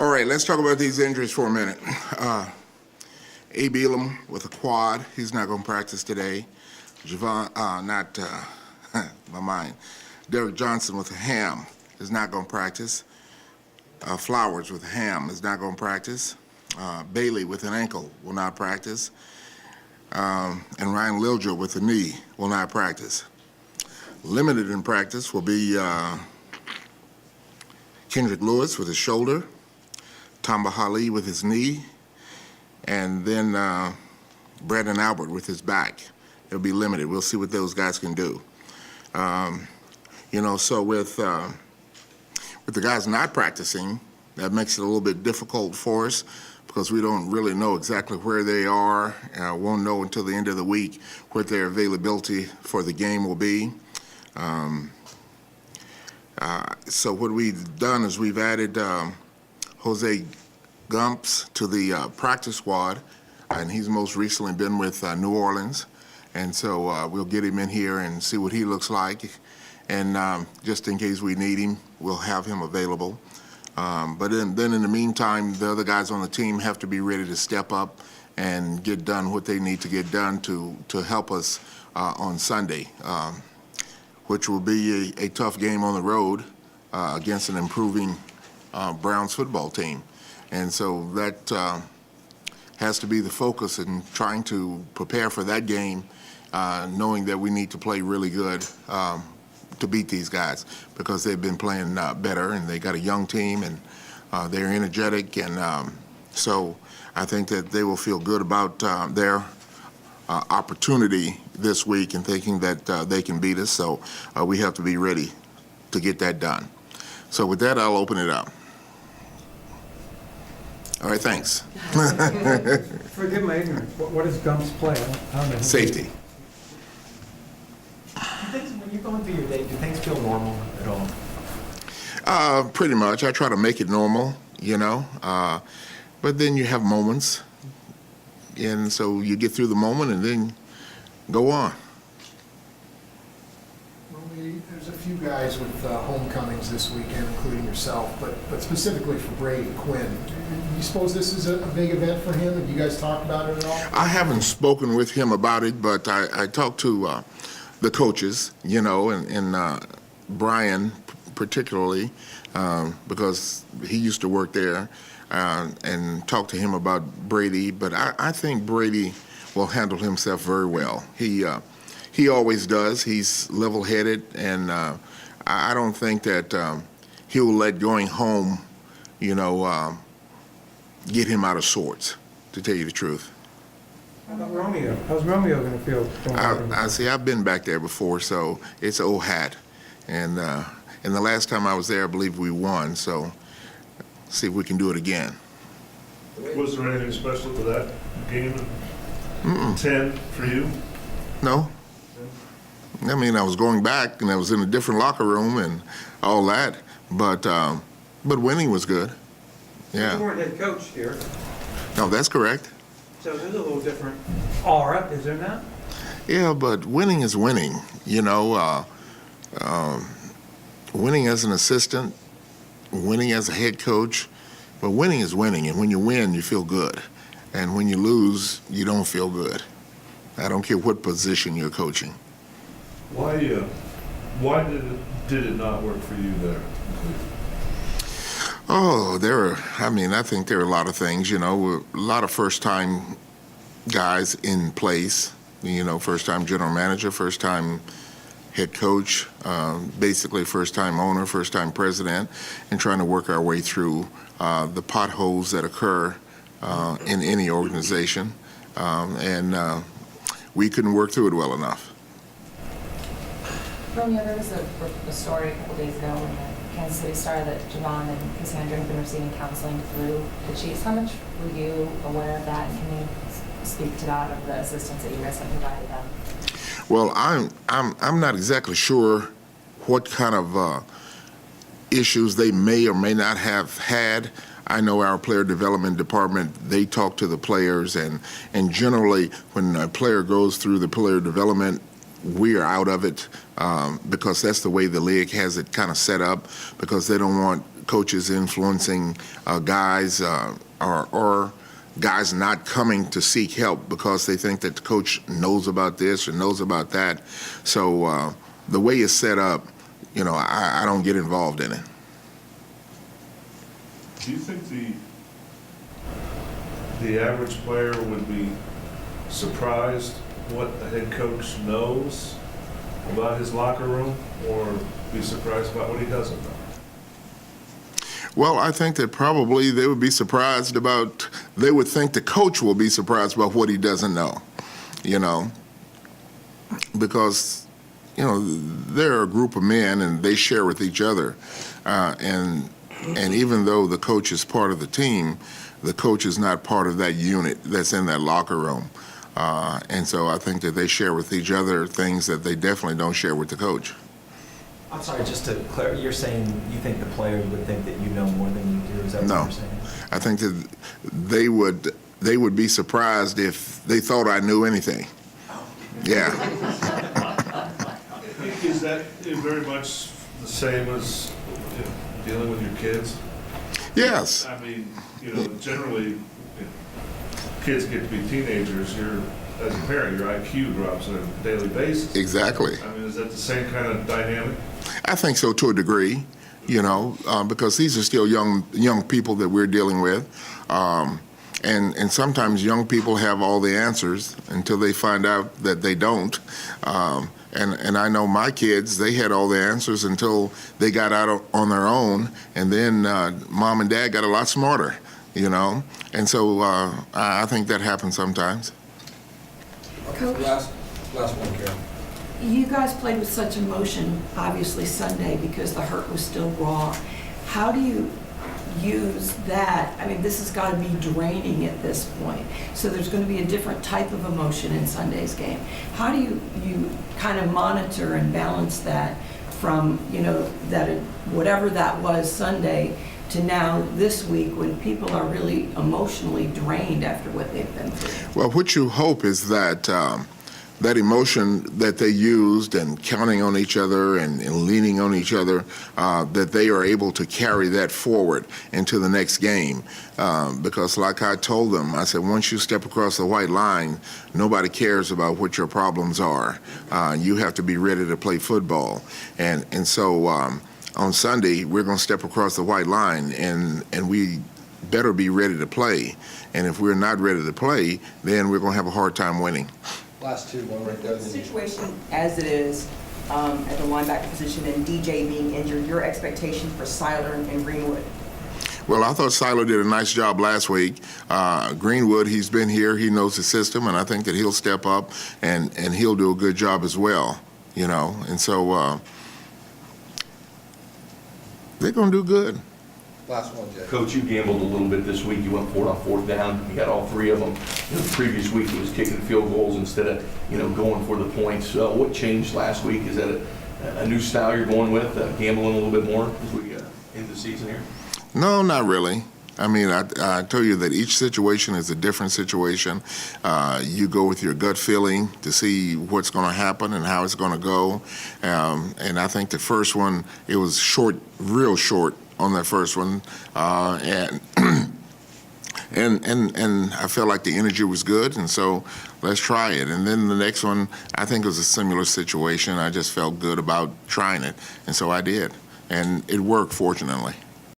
All right, let's talk about these injuries for a minute. A. Elam with a quad, he's not going to practice today. Derek Johnson with a ham is not going to practice. Flowers with a ham is not going to practice. Bailey with an ankle will not practice. And Ryan Lilja with a knee will not practice. Limited in practice will be Kendrick Lewis with his shoulder, Tamba Hali with his knee, and then Brandon Albert with his back. It'll be limited. We'll see what those guys can do. So with the guys not practicing, that makes it a little bit difficult for us because we don't really know exactly where they are. Won't know until the end of the week what their availability for the game will be. So what we've done is we've added Jose Gumps to the practice squad, and he's most recently been with New Orleans. And so we'll get him in here and see what he looks like. And just in case we need him, we'll have him available. But then in the meantime, the other guys on the team have to be ready to step up and get done what they need to get done to help us on Sunday, which will be a tough game on the road against an improving Browns football team. And so that has to be the focus in trying to prepare for that game, knowing that we need to play really good to beat these guys because they've been playing better and they got a young team and they're energetic. And so I think that they will feel good about their opportunity this week and thinking that they can beat us. So we have to be ready to get that done. So with that, I'll open it up. All right, thanks. Forgive my ignorance. What does Gumps play? I don't know. Safety. When you're going through your day, do things feel normal at all? Pretty much. I try to make it normal, but then you have moments, and so you get through the moment and then go on. Well, there's a few guys with homecomings this weekend, including yourself, but specifically for Brady Quinn. You suppose this is a big event for him? Have you guys talked about it at all? I haven't spoken with him about it, but I talked to the coaches, and Brian particularly, because he used to work there, and talked to him about Brady. But I think Brady will handle himself very well. He always does. He's level-headed, and I don't think that he will let going home, get him out of sorts, to tell you the truth. How about Romeo? How's Romeo going to feel? I see. I've been back there before, so it's old hat. And the last time I was there, I believe we won. So see if we can do it again. Was there anything special to that game? 10 for you? No. I mean, I was going back, and I was in a different locker room and all that. But winning was good. Yeah. You weren't head coach here, No, that's correct. so there's a little different aura, is there not? Yeah, but winning is winning. Winning as an assistant, winning as a head coach, but winning is winning. And when you win, you feel good. And when you lose, you don't feel good. I don't care what position you're coaching. Why did it not work for you there? Oh, I think there are a lot of things, a lot of first-time guys in place, first-time general manager, first-time head coach, basically first-time owner, first-time president, and trying to work our way through the potholes that occur in any organization. And we couldn't work through it well enough. Romeo, there was a story a couple days ago in the Kansas City Star that Javon and Cassandra have been receiving counseling through the Chiefs. How much were you aware of that, and can you speak to that, of the assistance that you guys have provided them? Well, I'm not exactly sure what kind of issues they may or may not have had. I know our player development department, they talk to the players, and generally when a player goes through the player development, we are out of it because that's the way the league has it kind of set up, because they don't want coaches influencing guys or guys not coming to seek help because they think that the coach knows about this or knows about that. So the way it's set up, I don't get involved in it. Do you think the average player would be surprised what the head coach knows about his locker room, or be surprised about what he doesn't know? Well, I think that probably they would be surprised about, they would think the coach will be surprised about what he doesn't know, because, they're a group of men and they share with each other. And even though the coach is part of the team, the coach is not part of that unit that's in that locker room. And so I think that they share with each other things that they definitely don't share with the coach. I'm sorry, just to clarify, you're saying you think the players would think that you know more than you do? Is that what No. you're saying? I think that they would be surprised if they thought I knew anything. Yeah. Is that very much the same as dealing with your kids? Yes. I mean, generally, kids get to be teenagers, as a parent, your IQ drops on a daily basis. Exactly. I mean, is that the same kind of dynamic? I think so to a degree, because these are still young people that we're dealing with. And sometimes young people have all the answers until they find out that they don't. And I know my kids, they had all the answers until they got out on their own, and then mom and dad got a lot smarter, And so I think that happens sometimes. Coach, Last one, Carol. you guys played with such emotion, obviously Sunday, because the hurt was still raw. How do you use that? I mean, this has got to be draining at this point. So there's going to be a different type of emotion in Sunday's game. How do you kind of monitor and balance that from, whatever that was Sunday to now this week when people are really emotionally drained after what they've been through? Well, what you hope is that that emotion that they used and counting on each other and leaning on each other, that they are able to carry that forward into the next game. Because like I told them, I said, once you step across the white line, nobody cares about what your problems are. You have to be ready to play football. And so on Sunday, we're going to step across the white line, and we better be ready to play. And if we're not ready to play, then we're going to have a hard time winning. Last two, one right there. The situation as it is at the linebacker position and DJ being injured, your expectation for Seiler and Greenwood? Well, I thought Seiler did a nice job last week. Greenwood, he's been here, he knows the system, and I think that he'll step up and he'll do a good job as well, And so they're going to do good. Last one, Jay. Coach, you gambled a little bit this week. You went for it on fourth down. You got all three of them. The previous week, it was kicking field goals instead of, going for the points. What changed last week? Is that a new style you're going with, gambling a little bit more as we end the season here? No, not really. I mean, I tell you that each situation is a different situation. You go with your gut feeling to see what's going to happen and how it's going to go. And I think the first one, it was short, real short on that first one. And I felt like the energy was good, and so let's try it. And then the next one, I think it was a similar situation. I just felt good about trying it, and so I did. And it worked, fortunately.